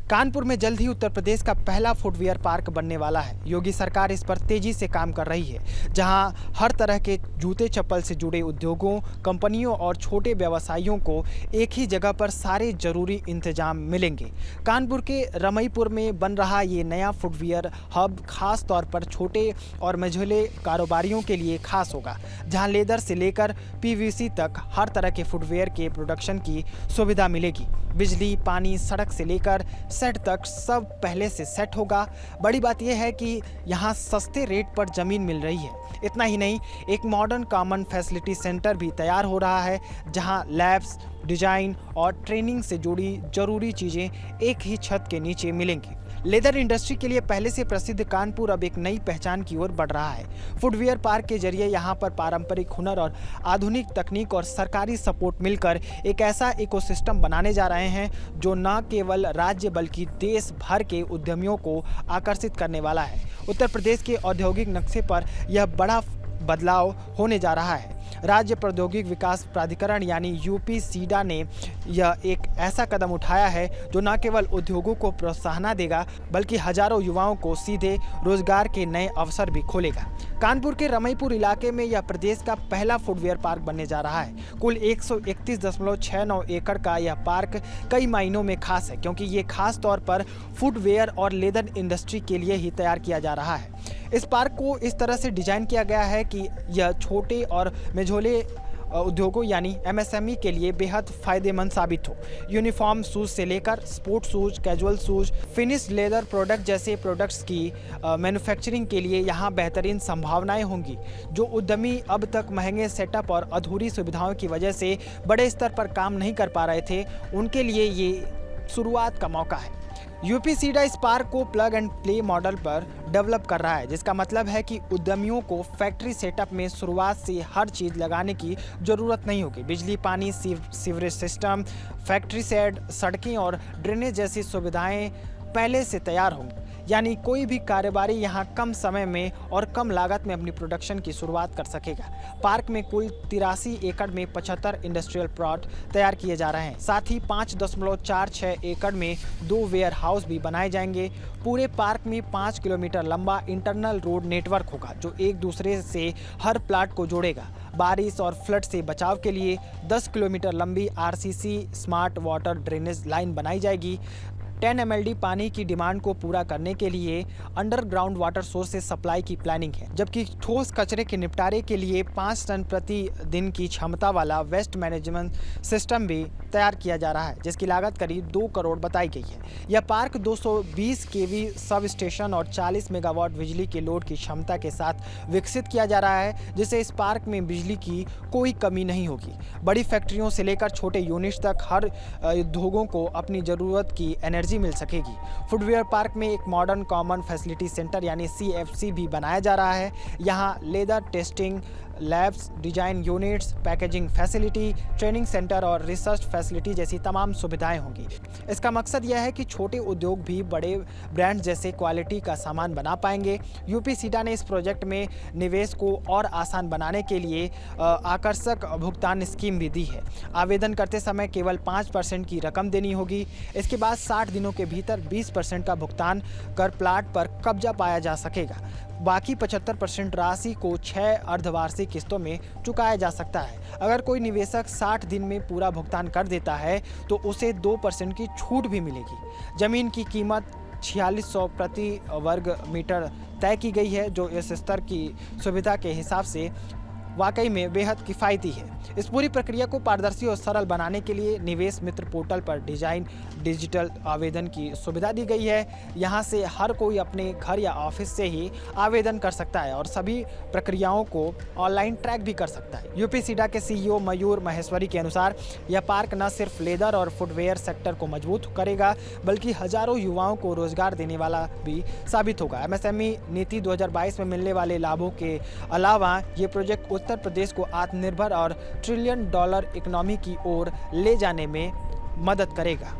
कानपुर में जल्द ही उत्तर प्रदेश का पहला फुटवियर पार्क बनने वाला है। योगी सरकार इस पर तेजी से काम कर रही है, जहां हर तरह के जूते चप्पल से जुड़े उद्योगों, कंपनियों और छोटे व्यवसायियों को एक ही जगह पर सारे जरूरी इंतजाम मिलेंगे। कानपुर के रमईपुर में बन रहा ये नया फुटवियर हब खास तौर पर छोटे और मझोले कारोबारियों के लिए खास होगा, जहां लेदर से लेकर पीवीसी तक हर तरह के फुटवियर के प्रोडक्शन की सुविधा मिलेगी। बिजली, पानी, सड़क से लेकर सेट तक सब पहले से सेट होगा। बड़ी बात यह है कि यहाँ सस्ते रेट पर ज़मीन मिल रही है। इतना ही नहीं, एक मॉडर्न कॉमन फैसिलिटी सेंटर भी तैयार हो रहा है, जहाँ लैब्स, डिजाइन और ट्रेनिंग से जुड़ी जरूरी चीज़ें एक ही छत के नीचे मिलेंगी। लेदर इंडस्ट्री के लिए पहले से प्रसिद्ध कानपुर अब एक नई पहचान की ओर बढ़ रहा है। फुटवियर पार्क के जरिए यहाँ पर पारंपरिक हुनर और आधुनिक तकनीक और सरकारी सपोर्ट मिलकर एक ऐसा इकोसिस्टम बनाने जा रहे हैं जो न केवल राज्य बल्कि देश भर के उद्यमियों को आकर्षित करने वाला है। उत्तर प्रदेश के औद्योगिक नक्शे पर यह बड़ा बदलाव होने जा रहा है। राज्य प्रौद्योगिक विकास प्राधिकरण यानी यूपी सीडा ने यह एक ऐसा कदम उठाया है जो न केवल उद्योगों को प्रोत्साहन देगा बल्कि हजारों युवाओं को सीधे रोजगार के नए अवसर भी खोलेगा। कानपुर के रमईपुर इलाके में यह प्रदेश का पहला फुटवियर पार्क बनने जा रहा है। कुल 131.69 एकड़ का यह पार्क कई मायनों में खास है, क्योंकि ये खास तौर पर फुटवियर और लेदर इंडस्ट्री के लिए ही तैयार किया जा रहा है। इस पार्क को इस तरह से डिजाइन किया गया है कि यह छोटे और मेझोले उद्योगों यानी एमएसएमई के लिए बेहद फायदेमंद साबित हो। यूनिफॉर्म शूज से लेकर sports shoes, casual shoes, finished leather product जैसे प्रोडक्ट्स की मैन्युफैक्चरिंग के लिए यहाँ बेहतरीन संभावनाएं होंगी। जो उद्यमी अब तक महंगे सेटअप और अधूरी सुविधाओं की वजह से बड़े स्तर पर काम नहीं कर पा रहे थे, उनके लिए ये शुरुआत का मौका है। यूपी सीडा इस पार्क को प्लग एंड प्ले मॉडल पर डेवलप कर रहा है, जिसका मतलब है कि उद्यमियों को फैक्ट्री सेटअप में शुरुआत से हर चीज़ लगाने की ज़रूरत नहीं होगी। बिजली, पानी, सीवरेज सिस्टम, फैक्ट्री शेड, सड़कें और ड्रेनेज जैसी सुविधाएं पहले से तैयार होंगी। यानी कोई भी कारोबारी यहाँ कम समय में और कम लागत में अपनी प्रोडक्शन की शुरुआत कर सकेगा। पार्क में कुल 83 एकड़ में 75 इंडस्ट्रियल प्लॉट तैयार किए जा रहे हैं। साथ ही 5.46 एकड़ में 2 वेयर हाउस भी बनाए जाएंगे। पूरे पार्क में 5 किलोमीटर लंबा इंटरनल रोड नेटवर्क होगा, जो एक दूसरे से हर प्लाट को जोड़ेगा। बारिश और फ्लड से बचाव के लिए 10 किलोमीटर लंबी RCC smart water drainage line बनाई जाएगी। 10 MLD पानी की डिमांड को पूरा करने के लिए अंडरग्राउंड वाटर सोर्स से सप्लाई की प्लानिंग है, जबकि ठोस कचरे के निपटारे के लिए 5 टन प्रति दिन की क्षमता वाला वेस्ट मैनेजमेंट सिस्टम भी तैयार किया जा रहा है, जिसकी लागत करीब 2 करोड़ बताई गई है। यह पार्क 220 kV सब स्टेशन और 40 मेगावाट बिजली के लोड की क्षमता के साथ विकसित किया जा रहा है, जिससे इस पार्क में बिजली की कोई कमी नहीं होगी। बड़ी फैक्ट्रियों से लेकर छोटे यूनिट्स तक हर उद्योगों को अपनी ज़रूरत की एनर्जी मिल सकेगी। फुटवियर पार्क में एक मॉडर्न कॉमन फैसिलिटी सेंटर यानी CFC भी बनाया जा रहा है। यहाँ leather testing labs, design units, packaging facility, training centre और रिसर्च फैसिलिटी जैसी तमाम सुविधाएं होंगी। इसका मकसद यह है कि छोटे उद्योग भी बड़े ब्रांड जैसे क्वालिटी का सामान बना पाएंगे। यूपी सीडा ने इस प्रोजेक्ट में निवेश को और आसान बनाने के लिए आकर्षक भुगतान स्कीम भी दी है। आवेदन करते समय केवल 5% की रकम देनी होगी। इसके बाद 60 दिनों के भीतर 20% का भुगतान कर प्लाट पर कब्जा पाया जा सकेगा। बाकी 75% राशि को 6 अर्धवार्षिक किस्तों में चुकाया जा सकता है। अगर कोई निवेशक 60 दिन में पूरा भुगतान कर देता है तो उसे 2% की छूट भी मिलेगी। जमीन की कीमत 4600 प्रति वर्ग मीटर तय की गई है, जो इस स्तर की सुविधा के हिसाब से वाकई में बेहद किफ़ायती है। इस पूरी प्रक्रिया को पारदर्शी और सरल बनाने के लिए निवेश मित्र पोर्टल पर डिजिटल आवेदन की सुविधा दी गई है। यहाँ से हर कोई अपने घर या ऑफिस से ही आवेदन कर सकता है और सभी प्रक्रियाओं को ऑनलाइन ट्रैक भी कर सकता है। यूपी सीडा के CEO मयूर महेश्वरी के अनुसार यह पार्क न सिर्फ लेदर और फुटवेयर सेक्टर को मजबूत करेगा, बल्कि हजारों युवाओं को रोजगार देने वाला भी साबित होगा। MSME नीति 2022 में मिलने वाले लाभों के अलावा ये प्रोजेक्ट उत्तर प्रदेश को आत्मनिर्भर और $1 ट्रिलियन इकोनॉमी की ओर ले जाने में मदद करेगा।